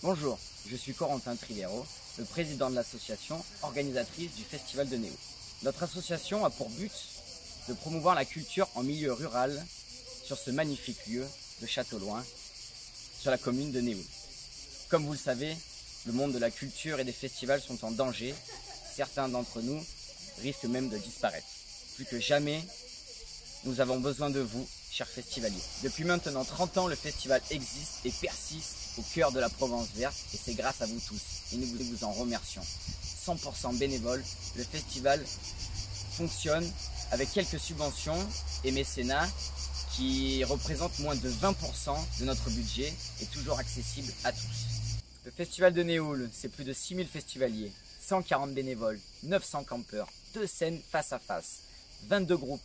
Bonjour, je suis Corentin Trivero, le président de l'association organisatrice du Festival de Néo. Notre association a pour but de promouvoir la culture en milieu rural sur ce magnifique lieu de Château-Loin, sur la commune de Néo. Comme vous le savez, le monde de la culture et des festivals sont en danger. Certains d'entre nous risquent même de disparaître. Plus que jamais, nous avons besoin de vous, chers festivaliers. Depuis maintenant 30 ans, le festival existe et persiste au cœur de la Provence verte et c'est grâce à vous tous. Et nous vous en remercions. 100% bénévole, le festival fonctionne avec quelques subventions et mécénats qui représentent moins de 20% de notre budget et toujours accessible à tous. Le festival de Néoul, c'est plus de 6000 festivaliers, 140 bénévoles, 900 campeurs, 2 scènes face à face, 22 groupes,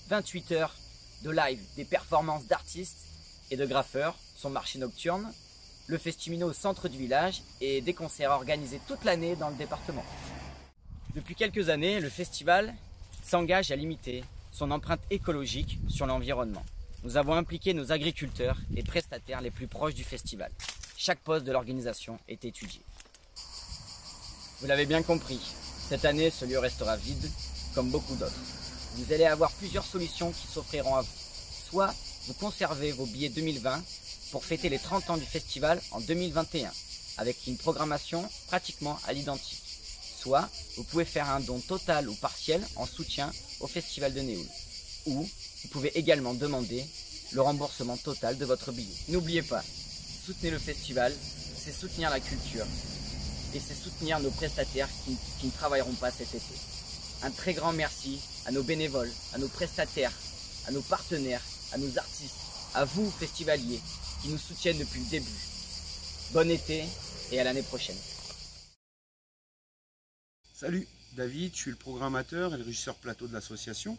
28 heures de live, des performances d'artistes et de graffeurs, son marché nocturne, le Festimino au centre du village et des concerts organisés toute l'année dans le département. Depuis quelques années, le festival s'engage à limiter son empreinte écologique sur l'environnement. Nous avons impliqué nos agriculteurs et prestataires les plus proches du festival. Chaque poste de l'organisation est étudié. Vous l'avez bien compris, cette année ce lieu restera vide comme beaucoup d'autres. Vous allez avoir plusieurs solutions qui s'offriront à vous. Soit vous conservez vos billets 2020 pour fêter les 30 ans du festival en 2021 avec une programmation pratiquement à l'identique. Soit vous pouvez faire un don total ou partiel en soutien au festival de Néoul. Ou vous pouvez également demander le remboursement total de votre billet. N'oubliez pas, soutenez le festival, c'est soutenir la culture et c'est soutenir nos prestataires qui ne travailleront pas cet été. Un très grand merci à nos bénévoles, à nos prestataires, à nos partenaires, à nos artistes, à vous festivaliers qui nous soutiennent depuis le début. Bon été et à l'année prochaine. Salut, David, je suis le programmateur et le régisseur plateau de l'association.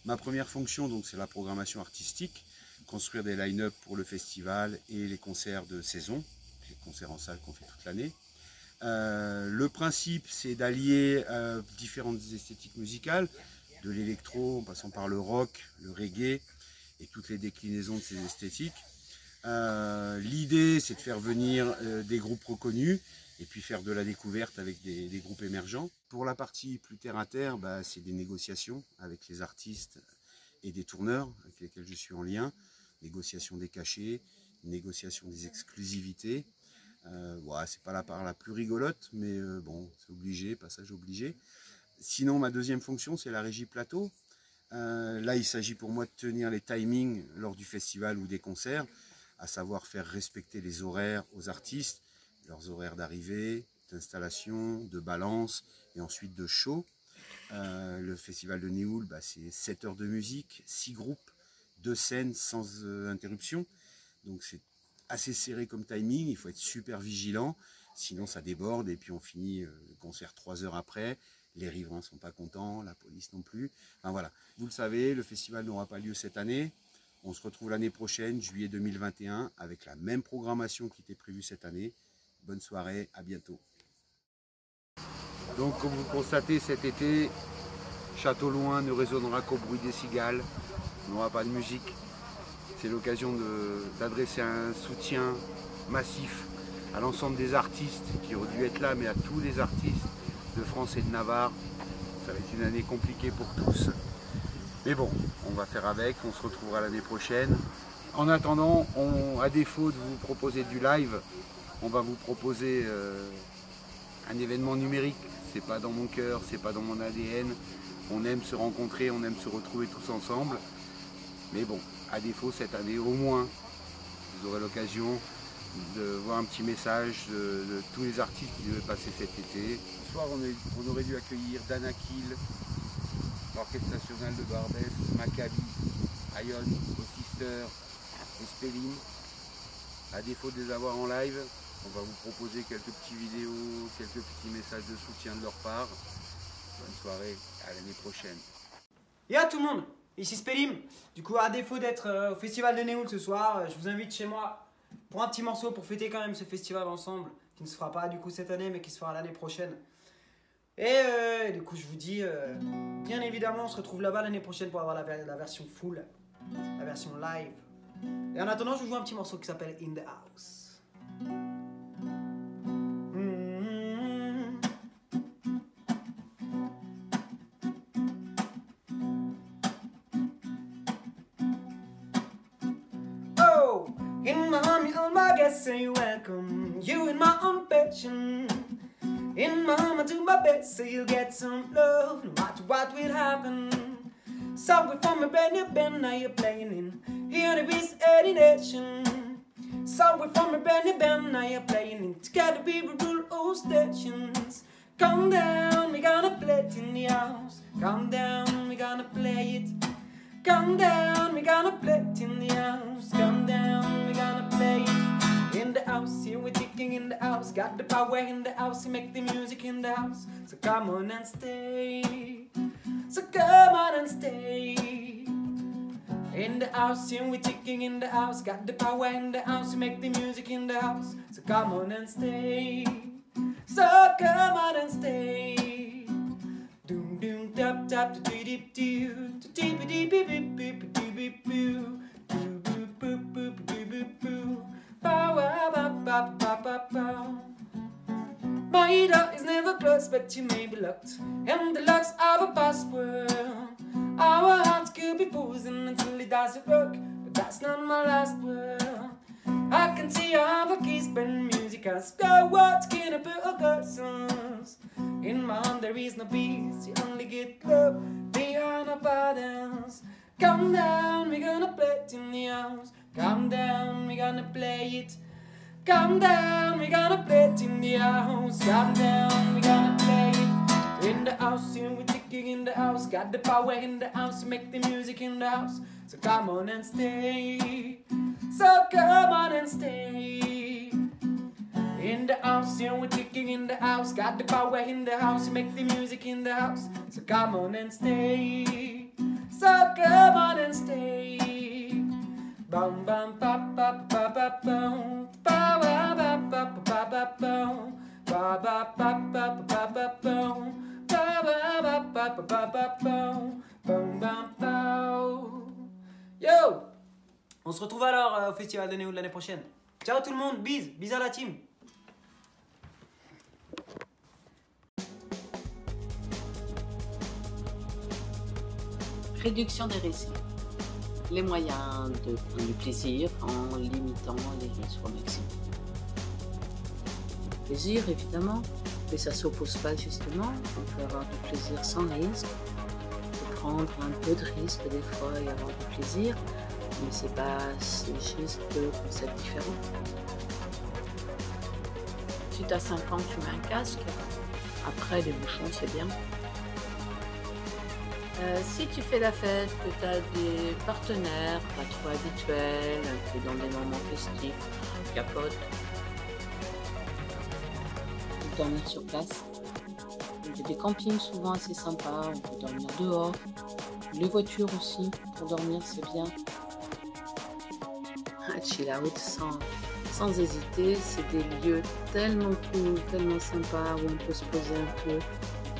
Ma première fonction, donc, c'est la programmation artistique, construire des line-up pour le festival et les concerts de saison, les concerts en salle qu'on fait toute l'année. Le principe, c'est d'allier différentes esthétiques musicales, de l'électro en passant par le rock, le reggae et toutes les déclinaisons de ces esthétiques. L'idée, c'est de faire venir des groupes reconnus et puis faire de la découverte avec des groupes émergents. Pour la partie plus terre à terre, c'est des négociations avec les artistes et des tourneurs avec lesquels je suis en lien, négociation des cachets, négociation des exclusivités. C'est pas la part la plus rigolote, mais bon, c'est obligé, passage obligé. Sinon, ma deuxième fonction, c'est la régie plateau. Là, il s'agit pour moi de tenir les timings lors du festival ou des concerts, à savoir faire respecter les horaires aux artistes, leurs horaires d'arrivée, d'installation, de balance et ensuite de show. Le festival de Néoul, c'est 7 heures de musique, 6 groupes, 2 scènes sans interruption. Donc c'est assez serré comme timing, il faut être super vigilant, sinon ça déborde et puis on finit le concert 3 heures après. Les riverains ne sont pas contents, la police non plus. Enfin voilà, vous le savez, le festival n'aura pas lieu cette année. On se retrouve l'année prochaine, juillet 2021, avec la même programmation qui était prévue cette année. Bonne soirée, à bientôt. Donc comme vous constatez, cet été, Château-Loin ne résonnera qu'au bruit des cigales. On n'aura pas de musique. C'est l'occasion d'adresser un soutien massif à l'ensemble des artistes qui auraient dû être là, mais à tous les artistes de France et de Navarre. Ça va être une année compliquée pour tous. Mais bon, on va faire avec, on se retrouvera l'année prochaine. En attendant, à défaut de vous proposer du live, on va vous proposer un événement numérique. C'est pas dans mon cœur, c'est pas dans mon ADN. On aime se rencontrer, on aime se retrouver tous ensemble. Mais bon, à défaut, cette année au moins, vous aurez l'occasion de voir un petit message de tous les artistes qui devaient passer cet été. Ce soir, on aurait dû accueillir Dana Kill, l'Orchestre National de Barbès, Maccabi, Ion, Sister et Spelling. À défaut de les avoir en live, on va vous proposer quelques petites vidéos, quelques petits messages de soutien de leur part. Bonne soirée, à l'année prochaine. Et à tout le monde, ici Spellim. Du coup, à défaut d'être au festival de Néoul ce soir, je vous invite chez moi pour un petit morceau pour fêter quand même ce festival ensemble, qui ne se fera pas du coup cette année, mais qui se fera l'année prochaine. Et du coup, je vous dis, bien évidemment, on se retrouve là-bas l'année prochaine pour avoir la version full, la version live. Et en attendant, je vous joue un petit morceau qui s'appelle In the House. In my home, all my guests say welcome. You in my own passion. In my home, I do my best so you get some love. No matter what will happen. Somewhere from a brand new band, now you're playing in. Here there is any nation. Somewhere from a brand new band, now you're playing in. Together we will rule all stations. Come down, we gonna play it in the house. Come down, we gonna play it. Come down, we gonna play it in the house. Come down, we gonna play it in the house. Here we're ticking in the house. Got the power in the house. We make the music in the house. So come on and stay. So come on and stay. In the house, here we're ticking in the house. Got the power in the house. We make the music in the house. So come on and stay. So come on and stay. Doom doom tap tap to dee dee doo to dee dee beep beep beep beep beep boo boo boo boo boo boo boo boo bow wow bow bow bow bow bow. My door is never closed, but you may be locked, and the locks of a password. Our hearts could be frozen until it does it work, but that's not my last word. I can see you have a keys, burning music as go what's gonna put a curses. In my home there is no peace, you only get love behind our burdens. Come down, we're gonna play it in the house. Come down, we're gonna play it. Come down, we're gonna play it in the house. Come down, we're gonna play it in the house. And we're ticking in the house. Got the power in the house to make the music in the house. So come on and stay. So come on and stay. In the house, and we're ticking in the house. Got the power in the house to make the music in the house. So come on and stay. So come on and stay. Bum bum pa pa pa pa bum pa ba ba ba ba ba bum ba ba ba ba ba ba bum ba ba ba ba ba ba bum bum bum bum. Yo, on se retrouve alors au Festival de Néo de l'année prochaine. Ciao tout le monde, bis à la team. Réduction des risques. Les moyens de prendre du plaisir en limitant les risques au maximum. Plaisir, évidemment, mais ça ne s'oppose pas justement. On peut avoir du plaisir sans risque. On peut prendre un peu de risque des fois et avoir du plaisir, mais c'est juste deux concepts différents. Si tu as 5 ans, tu mets un casque. Après, les bouchons, c'est bien. Si tu fais la fête, que tu as des partenaires pas trop habituels, que dans des moments festifs, capote, dormir sur place. Il y a des campings souvent assez sympas, on peut dormir dehors. Les voitures aussi, pour dormir c'est bien. Chill out sans hésiter, c'est des lieux tellement cool, tellement sympas où on peut se poser un peu.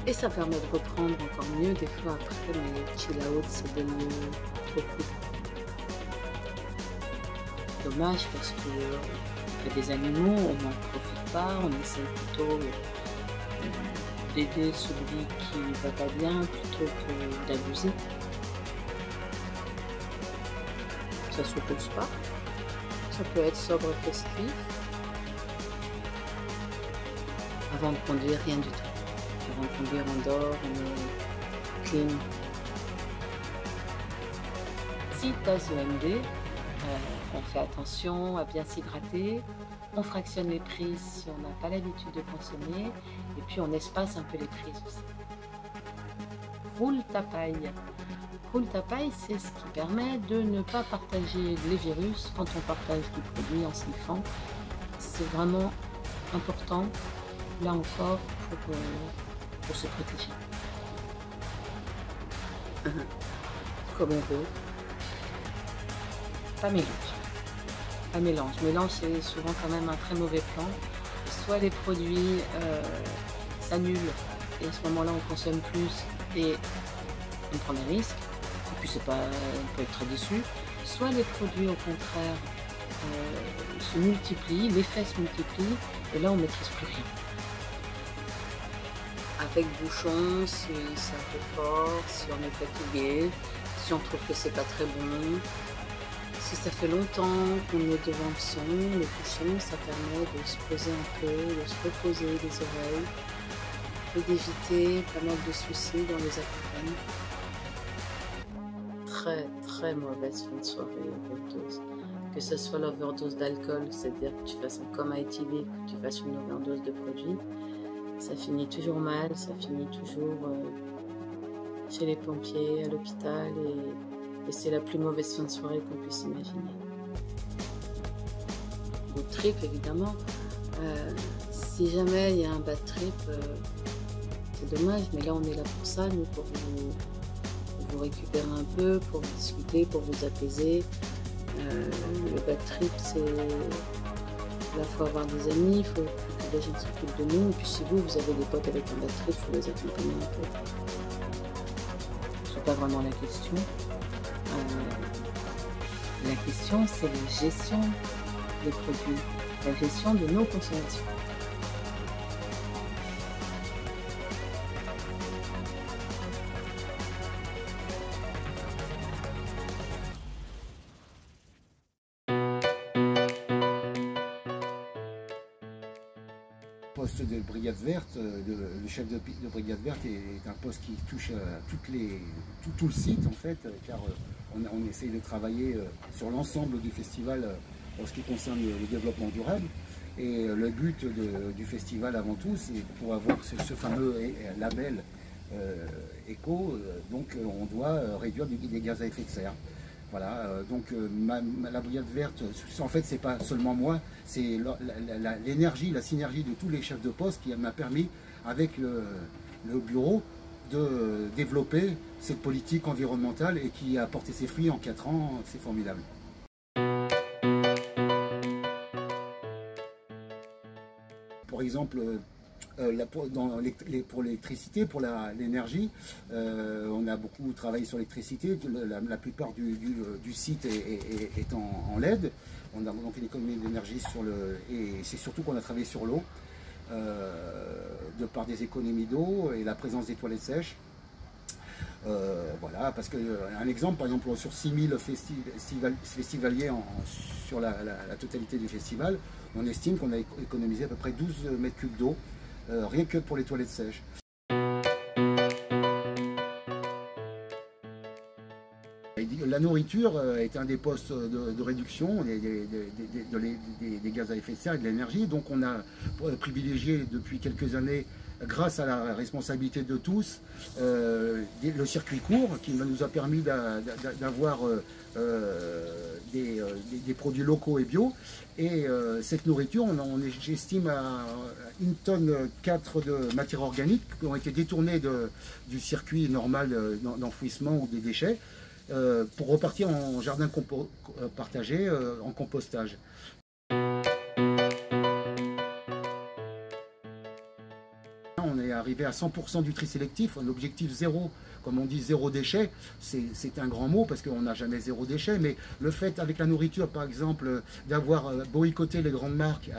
Et ça permet de reprendre encore mieux des fois après, mais chill out, c'est des lieux trop cool. Dommage parce que y a des animaux, on n'en profite pas, on essaie plutôt d'aider celui qui va pas bien plutôt que d'abuser. Ça s'oppose pas, ça peut être sobre et festif. Avant de conduire, rien du tout. Avant de conduire, on dort, on est clean. Si tu as EMD, on fait attention à bien s'hydrater, on fractionne les prises si on n'a pas l'habitude de consommer, et puis on espace un peu les prises aussi. Roule ta paille. Roule ta paille, c'est ce qui permet de ne pas partager les virus quand on partage du produit en sniffant. C'est vraiment important, là encore, pour se protéger. Comme on veut. Pas mélange. Pas mélange. Mélange, c'est souvent quand même un très mauvais plan. Soit les produits s'annulent et à ce moment-là on consomme plus et on prend des risques. Et puis on peut être très déçu. Soit les produits au contraire se multiplient, l'effet se multiplie et là on ne maîtrise plus rien. Avec bouchon, si c'est un peu fort, si on est fatigué, si on trouve que c'est pas très bon, si si ça fait longtemps qu'on est devant le son, le bouchon, ça permet de se poser un peu, de se reposer les oreilles, et d'éviter pas mal de soucis dans les accompagnes. Très très mauvaise fin de soirée, overdose. Que ce soit l'overdose d'alcool, c'est-à-dire que tu fasses un coma éthylique, que tu fasses une overdose de produits, ça finit toujours mal, ça finit toujours chez les pompiers, à l'hôpital, et c'est la plus mauvaise fin de soirée qu'on puisse imaginer. Au trip, évidemment, si jamais il y a un bad trip, c'est dommage, mais là on est là pour ça, nous, pour vous récupérer un peu, pour discuter, pour vous apaiser. Le bad trip, c'est... Là, il faut avoir des amis, il faut que les gens s'occupent de nous, et puis si vous avez des potes avec un bad trip, il faut les accompagner un peu. C'est pas vraiment la question. La question, c'est la gestion des produits, la gestion de nos consommations. Le poste de brigade verte, le chef de brigade verte est un poste qui touche tout le site en fait, car on essaye de travailler sur l'ensemble du festival en ce qui concerne le développement durable. Et le but du festival avant tout, c'est pour avoir ce fameux label éco, donc on doit réduire les gaz à effet de serre. Voilà, donc la brigade verte, en fait, c'est pas seulement moi, c'est l'énergie, la synergie de tous les chefs de poste qui m'a permis, avec le bureau, de développer cette politique environnementale et qui a porté ses fruits en 4 ans. C'est formidable. Par exemple, pour l'électricité, pour l'énergie, on a beaucoup travaillé sur l'électricité. La plupart du site est en LED. On a donc une économie d'énergie et c'est surtout qu'on a travaillé sur l'eau, de par des économies d'eau et la présence des toilettes sèches. Voilà, parce qu'un exemple, par exemple, sur 6000 festivaliers sur la totalité du festival, on estime qu'on a économisé à peu près 12 mètres cubes d'eau, rien que pour les toilettes sèches. La nourriture est un des postes de réduction des gaz à effet de serre et de l'énergie. Donc on a privilégié depuis quelques années, grâce à la responsabilité de tous, le circuit court qui nous a permis d'avoir des produits locaux et bio. Et cette nourriture, j'estime à 1,4 tonne de matières organiques qui ont été détournées du circuit normal d'enfouissement ou des déchets, pour repartir en jardin partagé, en compostage. On est arrivé à 100% du tri sélectif, l'objectif zéro, comme on dit zéro déchet, c'est un grand mot parce qu'on n'a jamais zéro déchet, mais le fait avec la nourriture par exemple d'avoir boycotté les grandes marques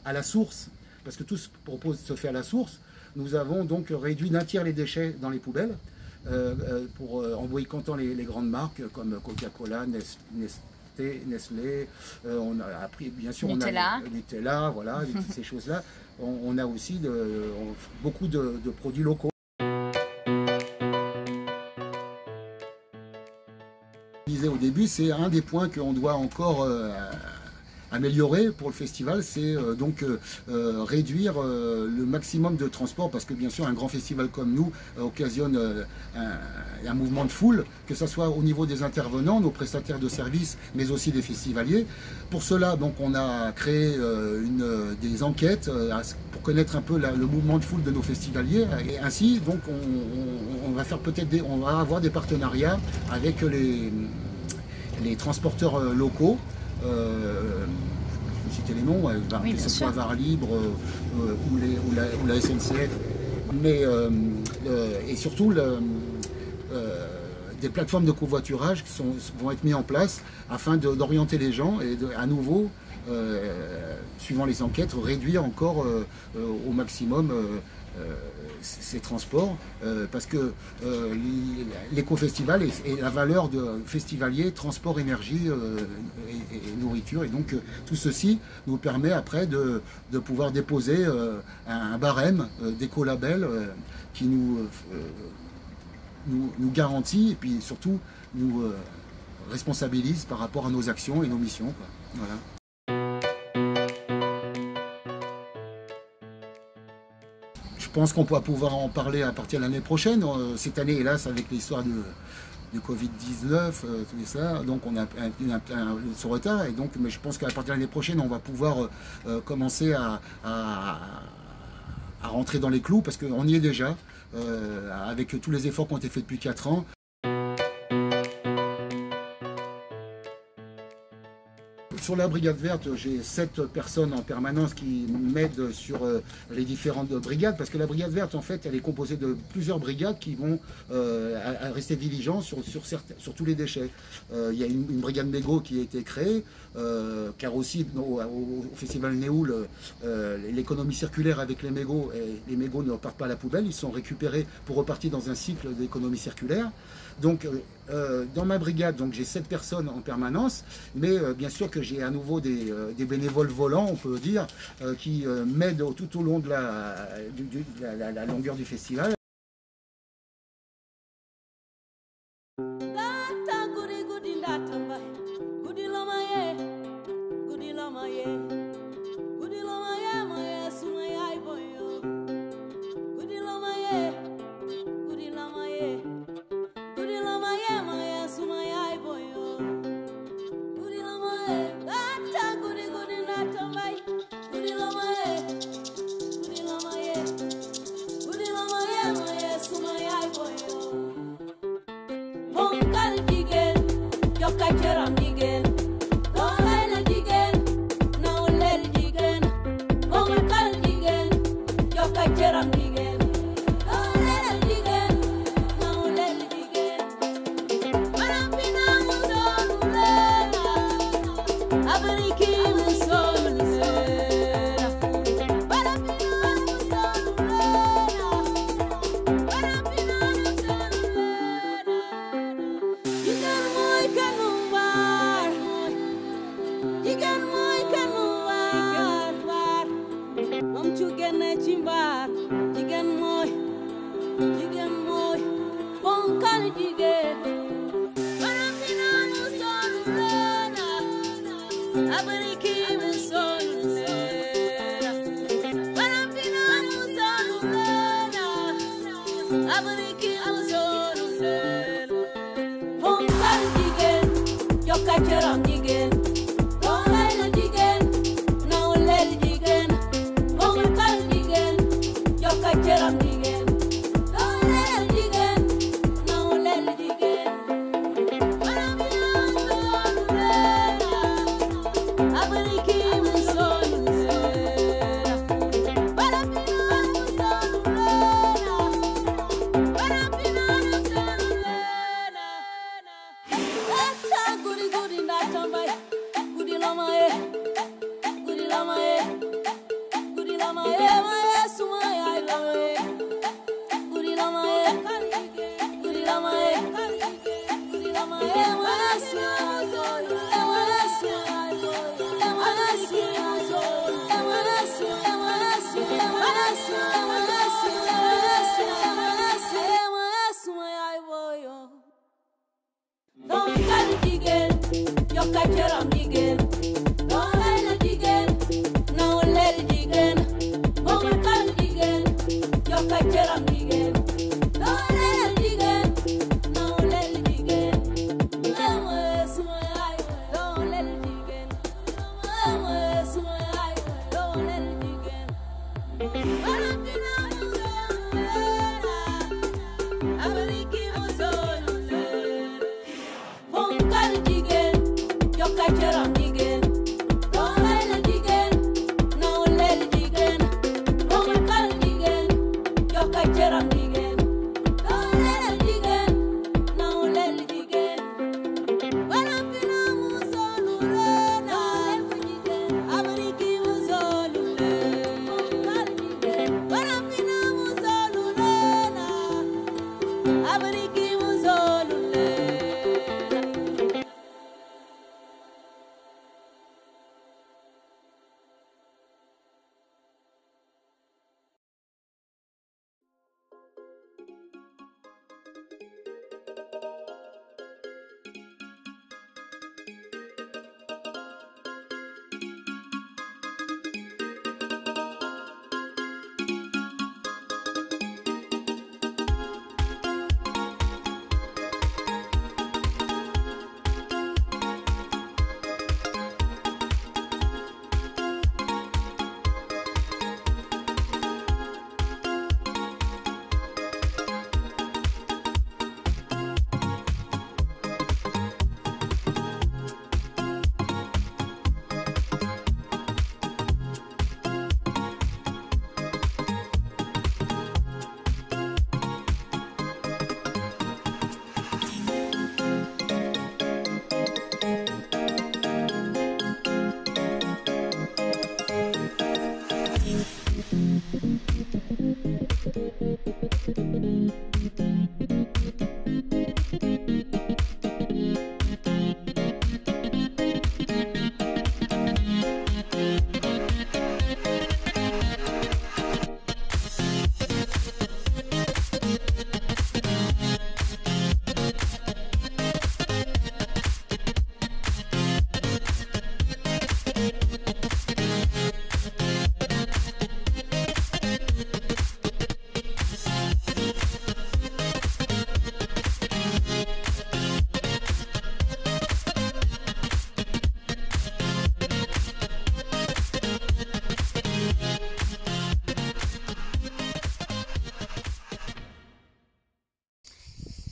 à la source, parce que tout se propose de se faire à la source, nous avons donc réduit d'un tiers les déchets dans les poubelles, en boycottant les grandes marques comme Coca-Cola, Nestlé, on a appris bien sûr Nutella, voilà, toutes ces choses-là. On a aussi beaucoup de produits locaux. Je disais au début, c'est un des points qu'on doit encore améliorer pour le festival, c'est donc réduire le maximum de transport, parce que bien sûr un grand festival comme nous occasionne un mouvement de foule, que ce soit au niveau des intervenants, nos prestataires de services, mais aussi des festivaliers. Pour cela, donc, on a créé des enquêtes pour connaître un peu le mouvement de foule de nos festivaliers, et ainsi donc on va faire on va avoir des partenariats avec les transporteurs locaux. Je vais citer les noms, que ce soit Var Libre ou la SNCF, mais et surtout des plateformes de covoiturage qui vont être mises en place afin d'orienter les gens et à nouveau, suivant les enquêtes, réduire encore au maximum ces transports, parce que l'éco-festival est la valeur de festivalier, transport, énergie et nourriture. Et donc tout ceci nous permet après de pouvoir déposer un barème d'écolabel qui nous garantit et puis surtout nous responsabilise par rapport à nos actions et nos missions, quoi. Voilà. Je pense qu'on va pouvoir en parler à partir de l'année prochaine. Cette année, hélas, avec l'histoire du Covid-19, tout ça, donc on a ce retard. Et donc, mais je pense qu'à partir de l'année prochaine, on va pouvoir commencer à rentrer dans les clous, parce qu'on y est déjà, avec tous les efforts qui ont été faits depuis 4 ans. Sur la brigade verte, j'ai 7 personnes en permanence qui m'aident sur les différentes brigades, parce que la brigade verte, en fait, elle est composée de plusieurs brigades qui vont rester diligents sur tous les déchets. Il y a une brigade mégot qui a été créée, car aussi au Festival Néoul, l'économie circulaire avec les mégots ne repartent pas à la poubelle, ils sont récupérés pour repartir dans un cycle d'économie circulaire. Donc, dans ma brigade, j'ai 7 personnes en permanence, mais bien sûr que j'ai à nouveau des bénévoles volants, on peut dire, qui m'aident tout au long de la longueur du festival.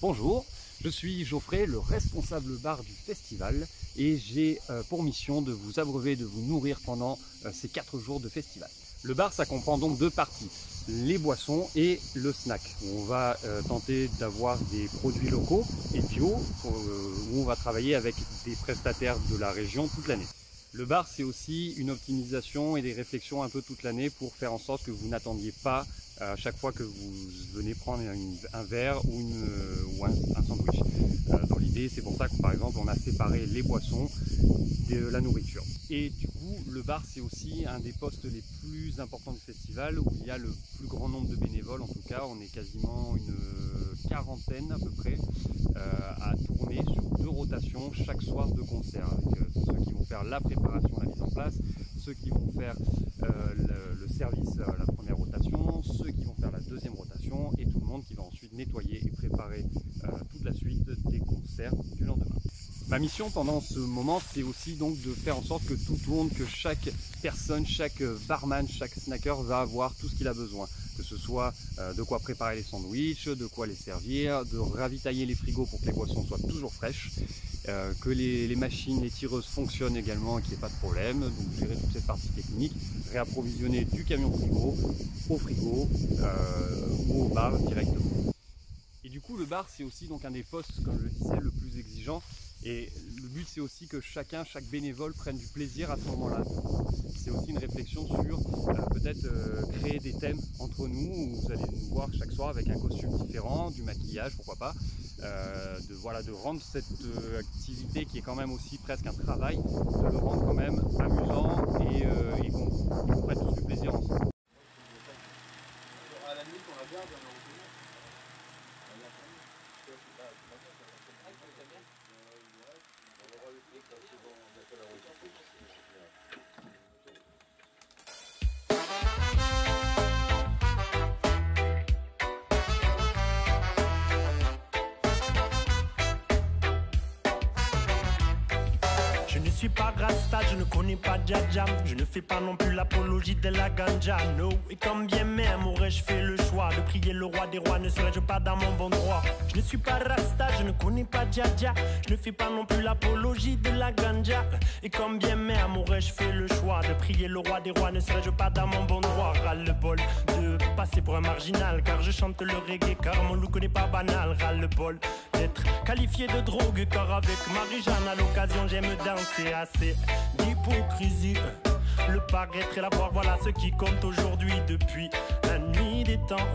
Bonjour, je suis Geoffrey, le responsable bar du festival et j'ai pour mission de vous abreuver, de vous nourrir pendant ces 4 jours de festival. Le bar, ça comprend donc 2 parties, les boissons et le snack. On va tenter d'avoir des produits locaux et bio, où on va travailler avec des prestataires de la région toute l'année. Le bar, c'est aussi une optimisation et des réflexions un peu toute l'année pour faire en sorte que vous n'attendiez pas à chaque fois que vous venez prendre un verre ou un sandwich. Dans l'idée, c'est pour ça que par exemple on a séparé les boissons de la nourriture. Et du coup, le bar, c'est aussi un des postes les plus importants du festival où il y a le plus grand nombre de bénévoles. En tout cas, on est quasiment une 40aine à peu près à tourner sur 2 rotations chaque soir de concert, avec ceux qui vont faire la préparation, la mise en place, ceux qui vont faire le service à la première rotation, ceux qui vont faire la 2e rotation et tout le monde qui va ensuite nettoyer et préparer toute la suite des concerts du lendemain. Ma mission pendant ce moment, c'est aussi donc de faire en sorte que tout tourne, que chaque personne, chaque barman, chaque snacker va avoir tout ce qu'il a besoin. Que ce soit de quoi préparer les sandwichs, de quoi les servir, de ravitailler les frigos pour que les boissons soient toujours fraîches, que les machines, les tireuses fonctionnent également et qu'il n'y ait pas de problème. Donc gérer toute cette partie technique, réapprovisionner du camion frigo au frigo ou au bar directement. Et du coup, le bar, c'est aussi donc un des postes, comme je le disais, le plus exigeant. Et le but, c'est aussi que chaque bénévole prenne du plaisir à ce moment-là. C'est aussi une réflexion sur peut-être créer des thèmes entre nous, où vous allez nous voir chaque soir avec un costume différent, du maquillage, pourquoi pas, de rendre cette activité qui est quand même aussi presque un travail, de le rendre quand même amusant et qu'on prenne tous du plaisir ensemble. À la nuit, on a bien Je ne suis pas Rasta, je ne connais pas Dja-Dja. Je ne fais pas non plus l'apologie de la ganja, no. Et quand bien même aurais-je fait le choix de prier le roi des rois, ne serais-je pas dans mon bon droit? Je ne suis pas Rasta, je ne connais pas Dja-Dja. Je ne fais pas non plus l'apologie de la ganja. Et quand bien même aurais-je fait le choix de prier le roi des rois, ne serais-je pas dans mon bon droit? Ras-le-bol de passer pour un marginal, car je chante le reggae, car mon look n'est pas banal. Ras-le-bol d'être qualifié de drogue, car avec Marie-Jeanne à l'occasion j'aime danser. Assez d'hypocrisie, le paraître et la voir, voilà ce qui compte aujourd'hui. Depuis la nuit des temps,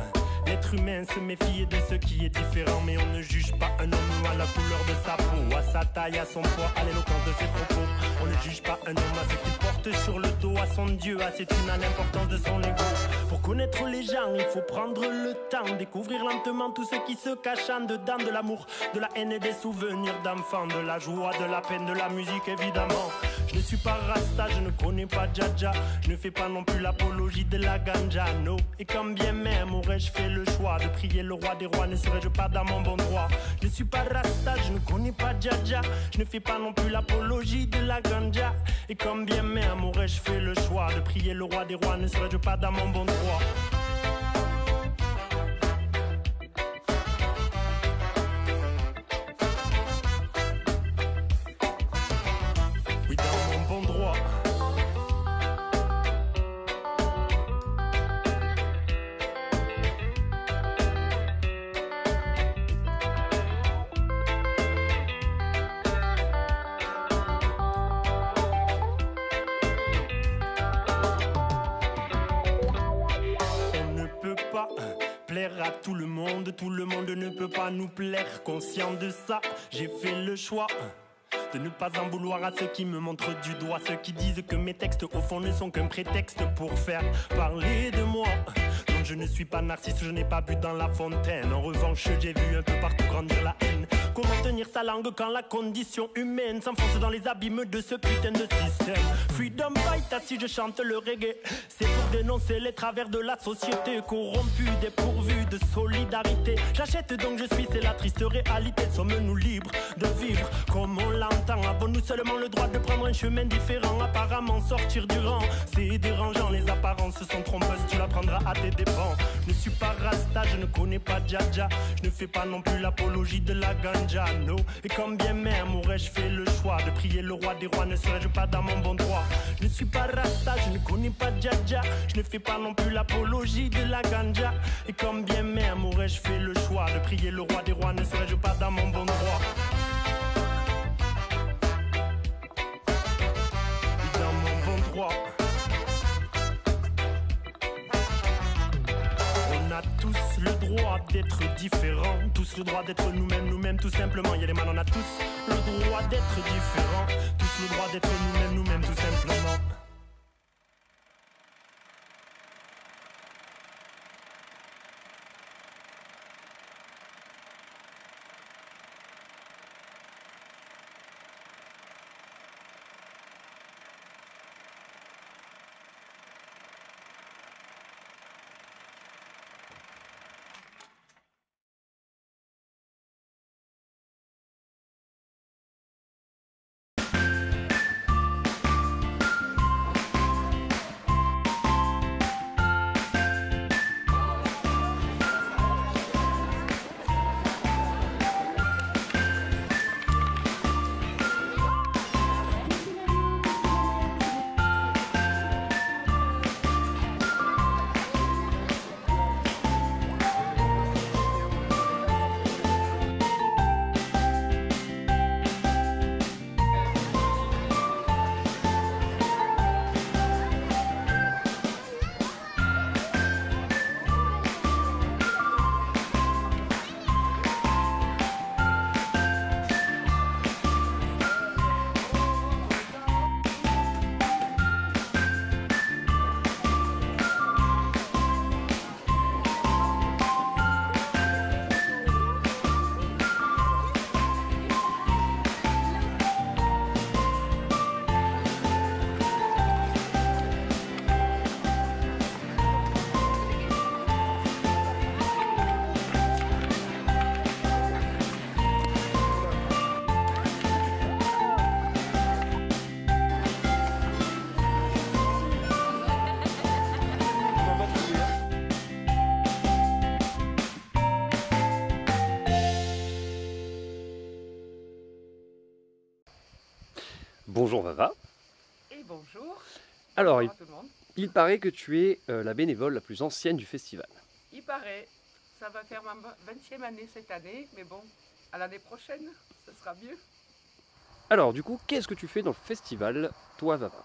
l'être humain se méfie de ce qui est différent. Mais on ne juge pas un homme à la couleur de sa peau, à sa taille, à son poids, à l'éloquence de ses propos. On ne juge pas un homme à ce qu'il porte sur le dos, à son Dieu, à cette une, à l'importance de son ego. Pour connaître les gens, il faut prendre le temps, découvrir lentement tout ce qui se cache en dedans, de l'amour, de la haine et des souvenirs d'enfants, de la joie, de la peine, de la musique évidemment. Je ne suis pas Rasta, je ne connais pas Dja-Dja. Je ne fais pas non plus l'apologie de la ganja, no. Et quand bien même aurais-je fait le choix de prier le roi des rois, ne serais-je pas dans mon bon droit? Je ne suis pas Rasta, je ne connais pas Dja-Dja. Je ne fais pas non plus l'apologie de la ganja. Et quand bien même aurais-je fait le choix de prier le roi des rois, ne serais-je pas dans mon bon droit? Oui, dans mon bon droit. Plaire à tout le monde ne peut pas nous plaire. Conscient de ça, j'ai fait le choix de ne pas en vouloir à ceux qui me montrent du doigt, ceux qui disent que mes textes au fond ne sont qu'un prétexte pour faire parler de moi. Non, je ne suis pas narcisse, je n'ai pas bu dans la fontaine. En revanche, j'ai vu un peu partout grandir la haine. Comment tenir sa langue quand la condition humaine s'enfonce dans les abîmes de ce putain de système? Freedom fighter, si je chante le reggae, c'est pour dénoncer les travers de la société corrompue, dépourvue de solidarité. J'achète donc je suis, c'est la triste réalité. Sommes-nous libres de vivre comme on l'entend? Avons-nous seulement le droit de prendre un chemin différent? Apparemment sortir du rang, c'est dérangeant. Les apparences sont trompeuses, tu l'apprendras à tes dépens. avant. Je ne suis pas rasta, je ne connais pas Dja. Je ne fais pas non plus l'apologie de la ganja, no. Et comme bien même aurais-je fait le choix de prier le roi des rois, ne serais-je pas dans mon bon droit. Je ne suis pas rasta, je ne connais pas Dja. Je ne fais pas non plus l'apologie de la ganja. Et comme bien même aurais-je fait le choix de prier le roi des rois, ne serais-je pas dans mon bon droit. Dans mon bon droit. On a tous le droit d'être différents, tous le droit d'être nous-mêmes tout simplement. Il y a des man, on a tous le droit d'être différents, tous le droit d'être nous-mêmes tout simplement. Bonjour Vava. Et bonjour. Alors, Bonjour à tout le monde. il paraît que tu es la bénévole la plus ancienne du festival. Il paraît, ça va faire ma 20e année cette année, mais bon, à l'année prochaine, ce sera mieux. Alors, du coup, qu'est-ce que tu fais dans le festival, toi Vava?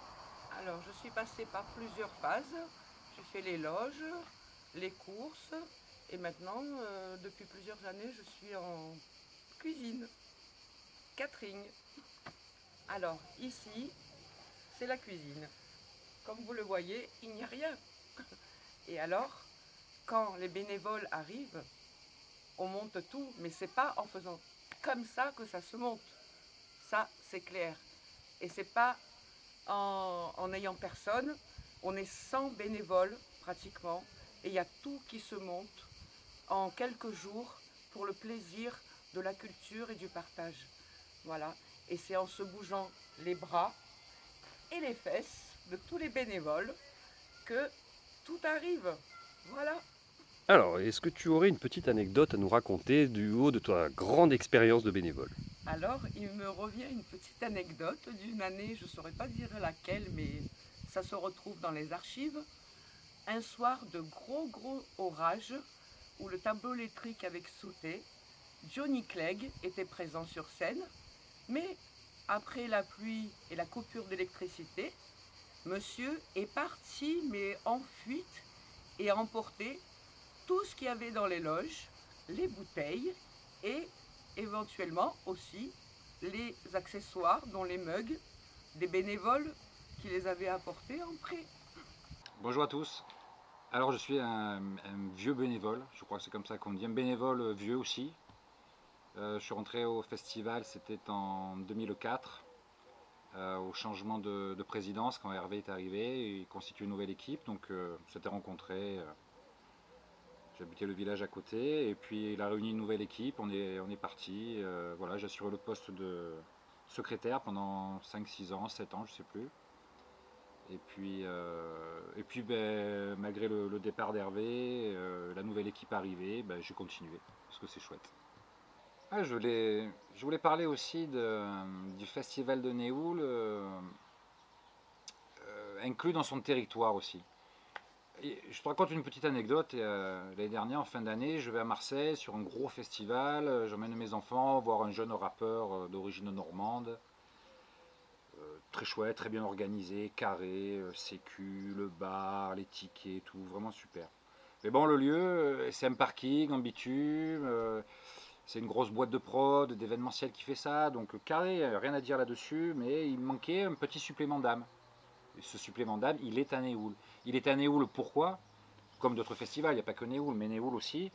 Alors, je suis passée par plusieurs phases. J'ai fait les loges, les courses, et maintenant, depuis plusieurs années, je suis en cuisine, catering. Alors, ici, c'est la cuisine. Comme vous le voyez, il n'y a rien. Et alors, quand les bénévoles arrivent, on monte tout, mais c'est pas en faisant comme ça que ça se monte. Ça, c'est clair. Et c'est pas en n'ayant personne. On est 100 bénévoles, pratiquement, et il y a tout qui se monte en quelques jours pour le plaisir de la culture et du partage. Voilà. Et c'est en se bougeant les bras et les fesses de tous les bénévoles que tout arrive. Voilà. Alors, est-ce que tu aurais une petite anecdote à nous raconter du haut de ta grande expérience de bénévole? Alors, il me revient une petite anecdote d'une année, je ne saurais pas dire laquelle, mais ça se retrouve dans les archives. Un soir de gros orage, où le tableau électrique avait sauté, Johnny Clegg était présent sur scène, mais après la pluie et la coupure d'électricité, monsieur est parti, mais en fuite, et a emporté tout ce qu'il y avait dans les loges, les bouteilles et éventuellement aussi les accessoires, dont les mugs, des bénévoles qui les avaient apportés en prêt. Bonjour à tous. Alors je suis un vieux bénévole, je crois que c'est comme ça qu'on dit, un bénévole vieux aussi. Je suis rentré au festival, c'était en 2004, au changement de présidence, quand Hervé est arrivé, il constitue une nouvelle équipe, donc on s'était rencontrés. J'habitais le village à côté, et puis il a réuni une nouvelle équipe, on est parti. Voilà, j'ai assuré le poste de secrétaire pendant 5, 6 ans, 7 ans, je ne sais plus. Et puis malgré le départ d'Hervé, la nouvelle équipe arrivée, j'ai continué, parce que c'est chouette. Ah, je voulais parler aussi du festival de Néoul, inclus dans son territoire aussi. Et je te raconte une petite anecdote. L'année dernière, en fin d'année, je vais à Marseille sur un gros festival. J'emmène mes enfants voir un jeune rappeur d'origine normande. Très chouette, très bien organisé, carré, sécu, le bar, les tickets, tout, vraiment super. Mais bon, le lieu, c'est un parking en bitume, c'est une grosse boîte de prod, d'événementiel qui fait ça, donc carré, rien à dire là-dessus, mais il manquait un petit supplément d'âme. Et ce supplément d'âme, il est à Néoul. Il est à Néoul pourquoi? Comme d'autres festivals, il n'y a pas que Néoul, mais Néoul aussi,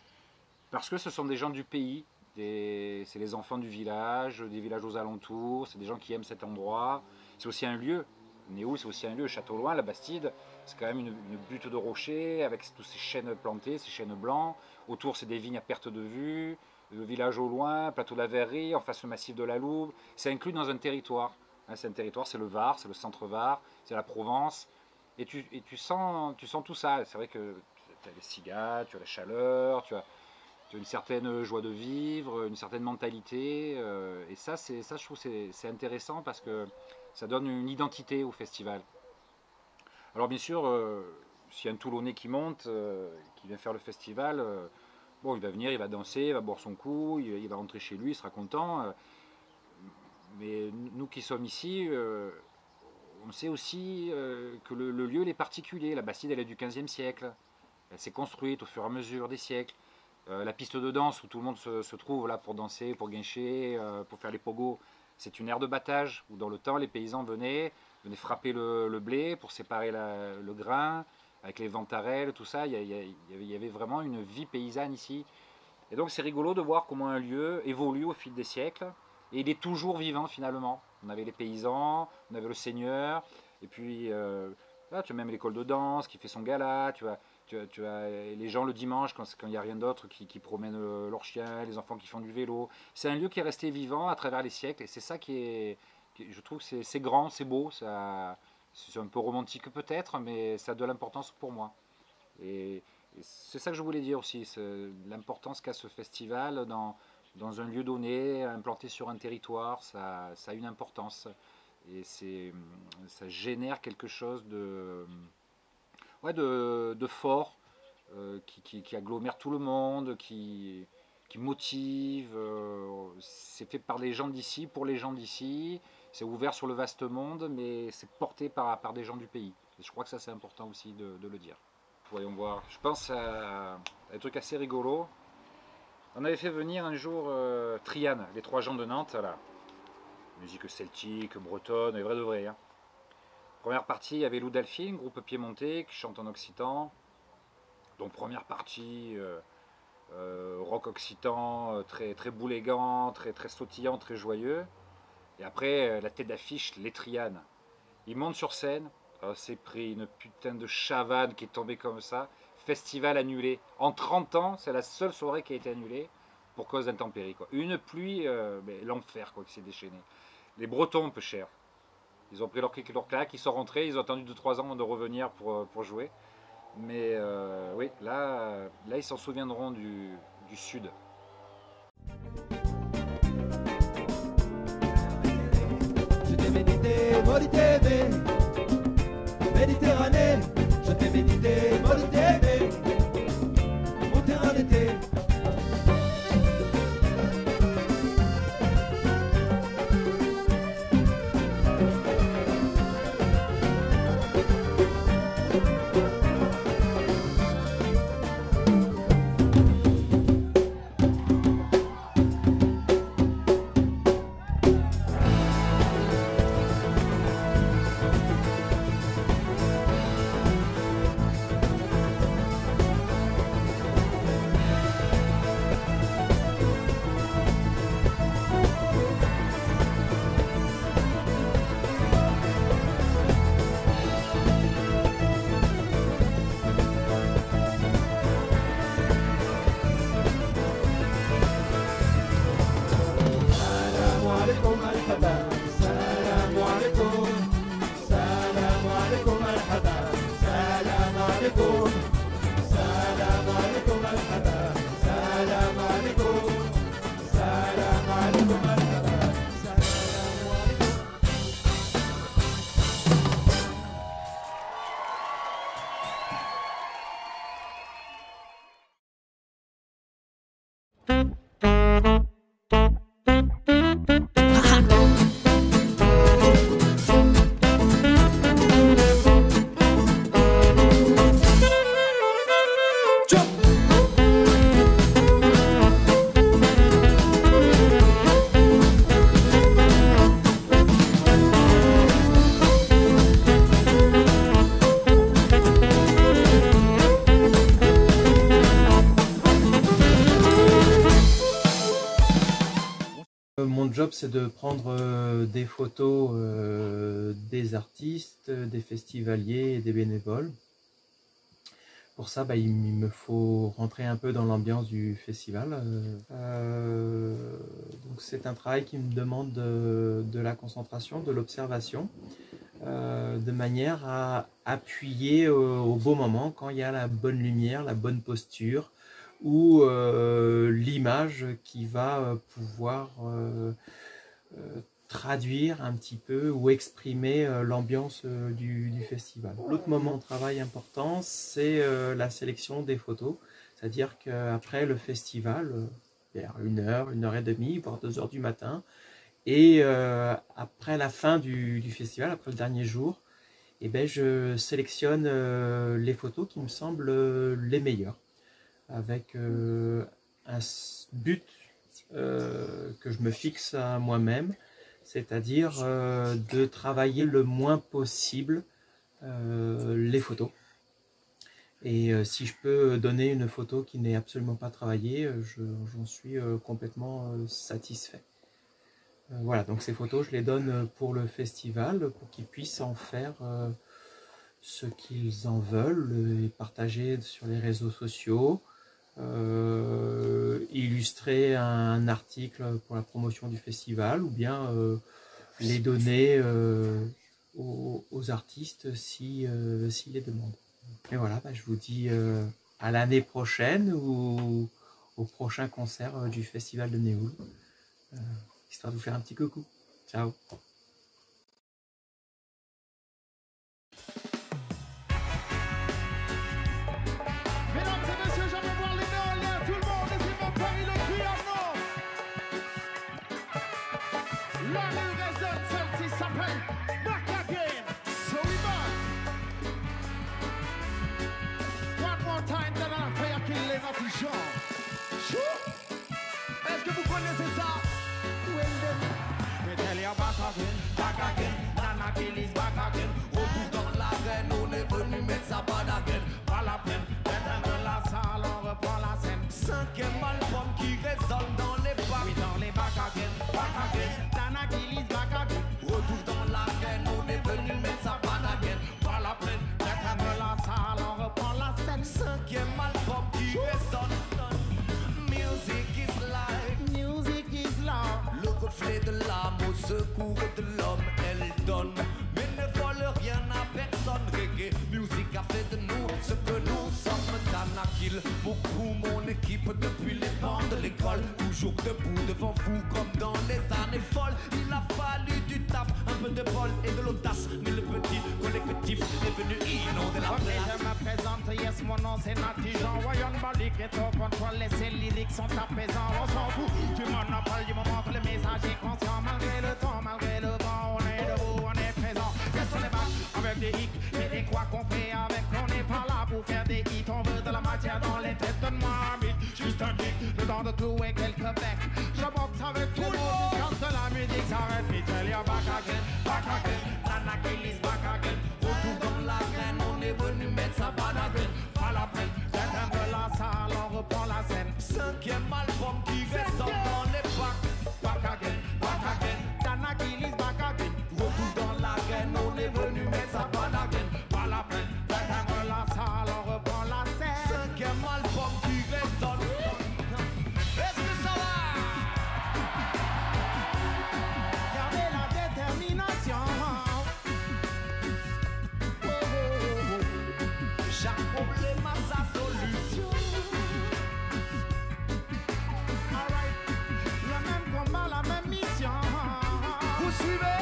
parce que ce sont des gens du pays, c'est les enfants du village, des villages aux alentours, c'est des gens qui aiment cet endroit. C'est aussi un lieu, Néoul c'est aussi un lieu, Château-Loin, la Bastide, c'est quand même une butte de rochers avec tous ces chênes plantés, ces chênes blancs. Autour c'est des vignes à perte de vue, le village au loin, plateau de la Verrerie, en face le massif de la Louve. C'est inclus dans un territoire. C'est un territoire, c'est le Var, c'est le centre Var, c'est la Provence. Et tu sens tout ça. C'est vrai que tu as les cigales, tu as la chaleur, tu as une certaine joie de vivre, une certaine mentalité. Et ça, je trouve que c'est intéressant parce que ça donne une identité au festival. Alors bien sûr, s'il y a un Toulonnais qui monte, qui vient faire le festival, bon, il va venir, il va danser, il va boire son coup, il va rentrer chez lui, il sera content. Mais nous qui sommes ici, on sait aussi que le lieu il est particulier. La Bastide, elle est du 15e siècle. Elle s'est construite au fur et à mesure des siècles. La piste de danse où tout le monde se trouve là pour danser, pour guincher, pour faire les pogos, c'est une aire de battage où dans le temps les paysans venaient frapper le blé pour séparer le grain, avec les ventarelles, tout ça. Il y avait vraiment une vie paysanne ici. Et donc c'est rigolo de voir comment un lieu évolue au fil des siècles. Et il est toujours vivant finalement. On avait les paysans, on avait le seigneur, et puis là, tu as même l'école de danse qui fait son gala, tu as les gens le dimanche quand il n'y a rien d'autre qui promènent leurs chiens, les enfants qui font du vélo. C'est un lieu qui est resté vivant à travers les siècles et c'est ça je trouve que c'est grand, c'est beau, c'est un peu romantique peut-être, mais ça a de l'importance pour moi. Et c'est ça que je voulais dire aussi, l'importance qu'a ce festival dans un lieu donné, implanté sur un territoire, ça a une importance. Et ça génère quelque chose de fort, qui agglomère tout le monde, qui motive. C'est fait par les gens d'ici, pour les gens d'ici. C'est ouvert sur le vaste monde, mais c'est porté par des gens du pays. Et je crois que ça c'est important aussi de le dire. Voyons voir. Je pense à des trucs assez rigolos. On avait fait venir un jour Triane, les 3 gens de Nantes, là. Musique celtique, bretonne, et vrai de vrai. Hein. Première partie, il y avait Lou Delphine, groupe piémontais, qui chante en occitan. Donc première partie, rock occitan, très, très boulégant, très, très sautillant, très joyeux. Et après, la tête d'affiche, les Trianes. Ils montent sur scène, c'est pris une putain de chavane qui est tombée comme ça. Festival annulé. En 30 ans, c'est la seule soirée qui a été annulée pour cause d'intempéries. Une pluie, l'enfer qui s'est déchaîné. Les Bretons, peu cher. Ils ont pris leur clic et leur claque, ils sont rentrés, ils ont attendu 2-3 ans de revenir pour jouer. Mais oui, là ils s'en souviendront du sud. Je t'ai médité, Méditerranée, je t'ai médité, mon terrain d'été. job, c'est de prendre des photos des artistes, des festivaliers et des bénévoles. Pour ça, il me faut rentrer un peu dans l'ambiance du festival. Donc c'est un travail qui me demande de la concentration, de l'observation, de manière à appuyer au bon moment, quand il y a la bonne lumière, la bonne posture, ou l'image qui va pouvoir traduire un petit peu ou exprimer l'ambiance du festival. L'autre moment de travail important, c'est la sélection des photos, c'est-à-dire qu'après le festival, vers 1h, 1h30, voire 2h du matin, et après la fin du festival, après le dernier jour, je sélectionne les photos qui me semblent les meilleures, avec un but que je me fixe à moi-même, c'est-à-dire de travailler le moins possible les photos. Et si je peux donner une photo qui n'est absolument pas travaillée, j'en suis complètement satisfait. Voilà, donc ces photos, je les donne pour le festival, pour qu'ils puissent en faire ce qu'ils en veulent, et partager sur les réseaux sociaux, illustrer un article pour la promotion du festival, ou bien les donner aux artistes s'ils les demandent. Et voilà, je vous dis à l'année prochaine ou au prochain concert du festival de Néoul, histoire de vous faire un petit coucou. Ciao. Est-ce que vous connaissez ça? Back again, Nana Kill is back again. Retour dans l'arène, on est venu mettre sa bad again. Pas la peine d'être la salle, on reprend la scène. 5e album qui résonne dans les bacs. Oui, dans les back again, Nana Kill is back again. Retour dans l'arène, on est venu mettre sa bad again. Pas la peine d'être la salle, on reprend la scène. 5e album qui résonne. Music is life, music is love. Le reflet de l'âme au secours de l'homme, elle donne, mais ne vole rien à personne. Reggae music a fait de nous ce que nous sommes. Danakil, beaucoup mon équipe depuis les bancs de l'école, toujours debout devant vous comme dans les années folles. Il a fallu du taf, un peu de bol et de l'audace, mais le petit collectif est venu inonder la place. Je me présente, yes, mon nom c'est Nati Jean. Voyons Balik est au contrôle, et ses lyriques sont apaisants. On s'en fout du monopole du moment que le message est conscient. Malgré le temps, malgré le vent, on est debout, on est présent. Yes, on est back avec des hicks et des quoi qu'on fait avec. On n'est pas là pour faire des hits, on veut de la matière dans les têtes. Donne-moi un beat, juste un kick, le temps de clouer quelques becs. Je boxe avec tout le monde jusqu'à ce que la musique s'arrête. Me tell you back again, Nana Kill is back again. Retour dans l'arène, on est venu mettre sa bad again. Pas la peine d'être un peu la salle, on reprend la scène. 5e album qui résonne dans les bacs. Back again, Nana Kill is back again. Retour dans l'arène, on est venu mettre sa bad again. Pas la peine d'être un peu la salle, on reprend la scène. 5e album qui résonne. Est-ce que ça va? Gardez la détermination. Chaque problème a sa solution. Alright, le même combat, la même mission. Vous suivez?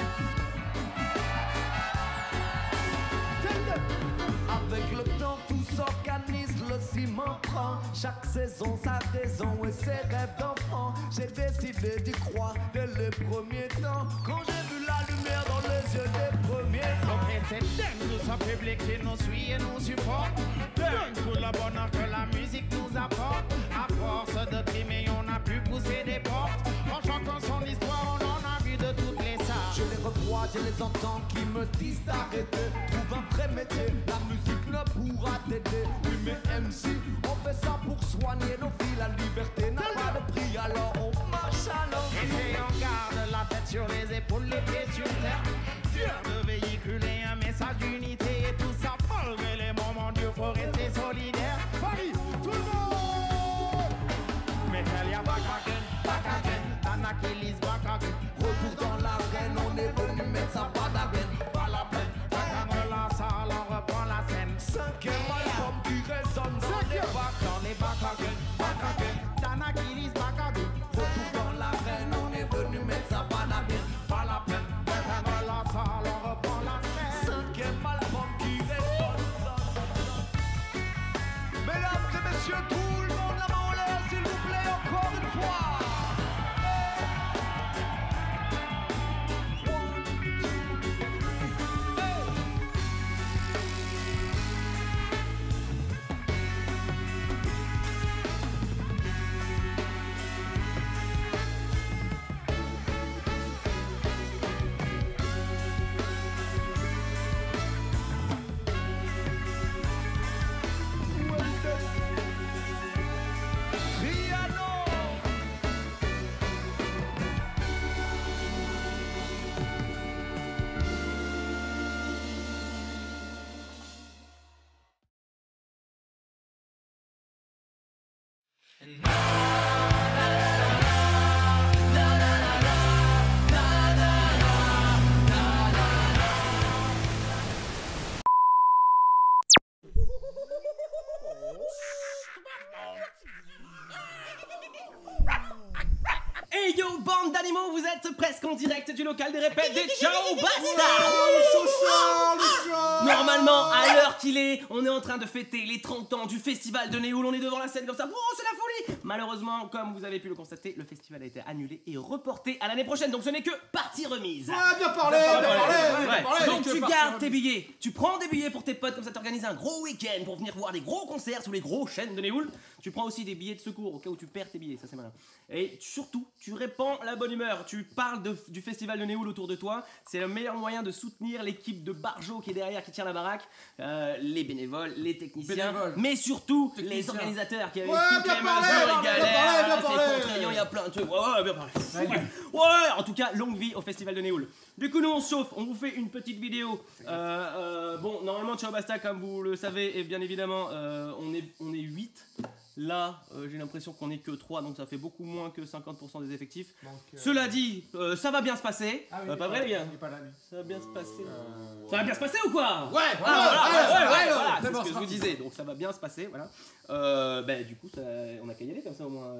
Avec le temps, tout s'organise, le ciment prend. Chaque saison, sa raison et ses rêves d'enfant. J'ai décidé d'y croire dès les premiers temps. Quand j'ai vu la lumière dans les yeux des premiers. Ok, c'est dingue tout ce public qui nous suit et nous supporte. Dingue tout le bonheur que la musique nous apporte. À force de trimer, on a pu pousser des portes. En chantant son histoire, on en a vu de toutes les sortes. Je les revois, je les entends qui me disent d'arrêter. Trouve un vrai métier, la musique ne pourra t'aider. Oui, mais MC, on fait ça pour soigner nos vies. La liberté n'a pas de prix, alors on marche à l'envers. Et on garde qui résonnent dans les bacs, back again. Danakil is back again. Retour dans l'arène, on est venu mettre sa banane. Pas la peine d'éteindre la salle, on reprend la scène. Cinquième album qui résonne. Mesdames et messieurs, tout le monde la main en l'air, s'il vous plaît, encore une fois. Hey yo, bande d'animaux, vous êtes presque en direct du local des répètes des Ciao Basta. Normalement, à l'heure qu'il est, on est en train de fêter les 30 ans du festival de Néoul. On est devant la scène comme ça, oh c'est la folie. Malheureusement, comme vous avez pu le constater, le festival a été annulé et reporté à l'année prochaine. Donc ce n'est que partie remise. Ah, bien parlé, bien parlé. Donc tu gardes tes billets, tu prends des billets pour tes potes, comme ça t'organises un gros week-end pour venir voir des gros concerts sous les gros chaînes de Néoul. Tu prends aussi des billets de secours au cas où tu perds tes billets, ça c'est malin. Et surtout, tu répands la bonne humeur, tu parles du festival de Néoul autour de toi. C'est le meilleur moyen de soutenir l'équipe de Barjo qui est derrière, qui tient la baraque, les bénévoles, les techniciens, mais surtout les organisateurs qui avaient toutes les mesures et galères, c'est contraignant, il y a plein de trucs. Ouais, bien parlé. Ouais, en tout cas, longue vie au festival de Néoul. Du coup, nous on se chauffe, on vous fait une petite vidéo. Bon, normalement, Ciao Basta, comme vous le savez, et bien évidemment, on est 8. Là, j'ai l'impression qu'on est que 3, donc ça fait beaucoup moins que 50% des effectifs. Cela dit, ça va bien se passer. Ah oui, pas vrai les gars? Ça va bien se passer. Ça va bien se passer ou quoi? Ouais, voilà, c'est ce que je vous disais, donc ça va bien se passer, voilà. Du coup, on a qu'à y aller comme ça au moins.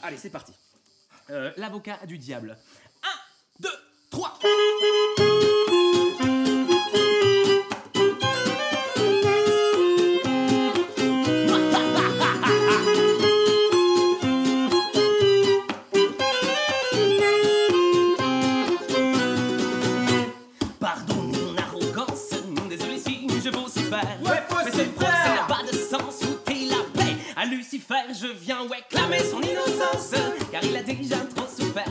Allez, c'est parti. L'avocat du diable. 1, 2, 3. Lucifer, je viens clamer son innocence, car il a déjà trop souffert,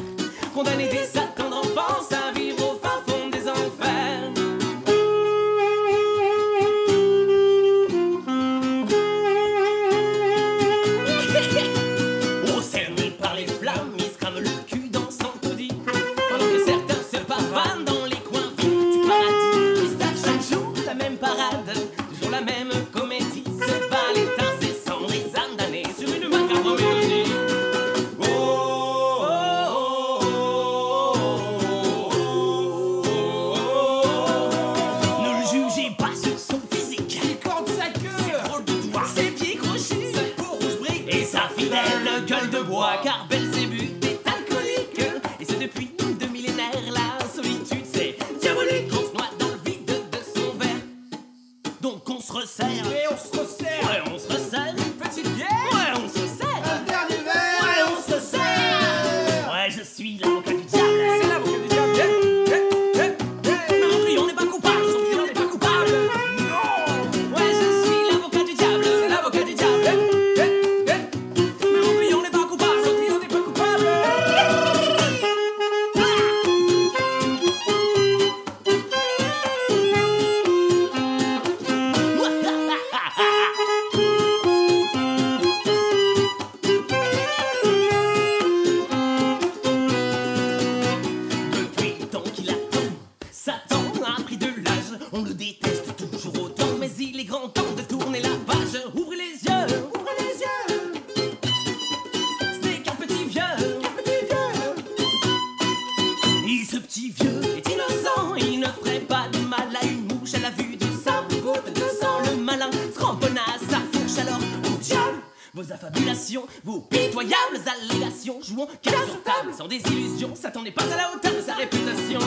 condamné dès sa tendre enfance à vivre au fin fond des enfers. Oh, cerné par les flammes, il se crame le cul dans son taudis, pendant que certains se pavanent dans les coins vides du paradis. Ils savent chaque jour la même parade, toujours la même comédie, se bat l'état. Gueule de bois, car Belzébuth est alcoolique, et c'est depuis 2 millénaires. La solitude c'est diabolique. On se noie dans le vide de son verre, donc on se resserre. Et on se resserre. Ouais, on se resserre. Une petite bière. Ouais, on se resserre. Un dernier verre. Ouais, on se resserre. Ouais, je suis l'avocat du diable. C'est l'avocat du diable. Non, on n'est pas coupable. On n'est pas coupable. Non. Ouais, je suis l'avocat du diable. C'est l'avocat du diable. vos affabulations, vos pitoyables allégations. Jouons carte sur table, sans désillusion, Satan n'est pas à la hauteur de sa réputation.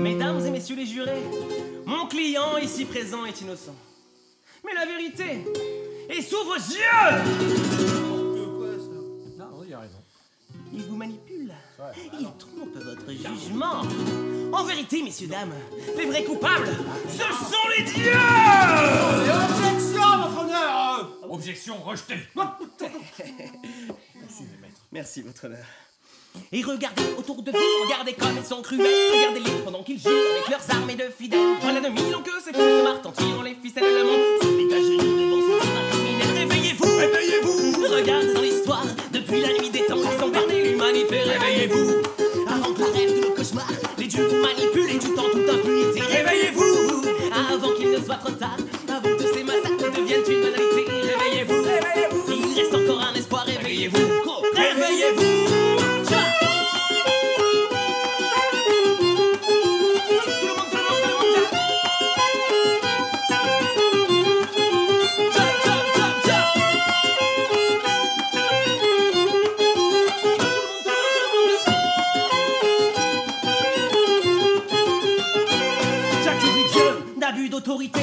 Mesdames et messieurs les jurés, mon client ici présent est innocent. Mais la vérité est sous vos yeux. Non, il a raison. Il vous manipule. Il trompe votre jugement. En vérité, messieurs, dames, les vrais coupables, ce sont les dieux. Objection, votre honneur. Objection rejetée. Poursuivez, maître. Merci, votre honneur. Et regardez autour de vous, regardez comme ils sont cruels. Regardez-les pendant qu'ils jouent avec leurs armées de fidèles. Voilà 2000 ans que ces fous se martent en tirant les ficelles. Le monde se dégage devant ce climat criminel. Réveillez-vous, réveillez-vous. Regardez dans l'histoire, depuis la nuit des temps, ils ont berné l'humanité. Réveillez-vous, avant que la rêve de nos cauchemars, les dieux vous manipulent et du temps toute impunité. Réveillez-vous, avant qu'il ne soit trop tard, avant que ces massacres deviennent une banalité. Réveillez-vous, réveillez-vous. Il reste encore un espoir. Réveillez-vous, réveillez-vous. D'abus d'autorité,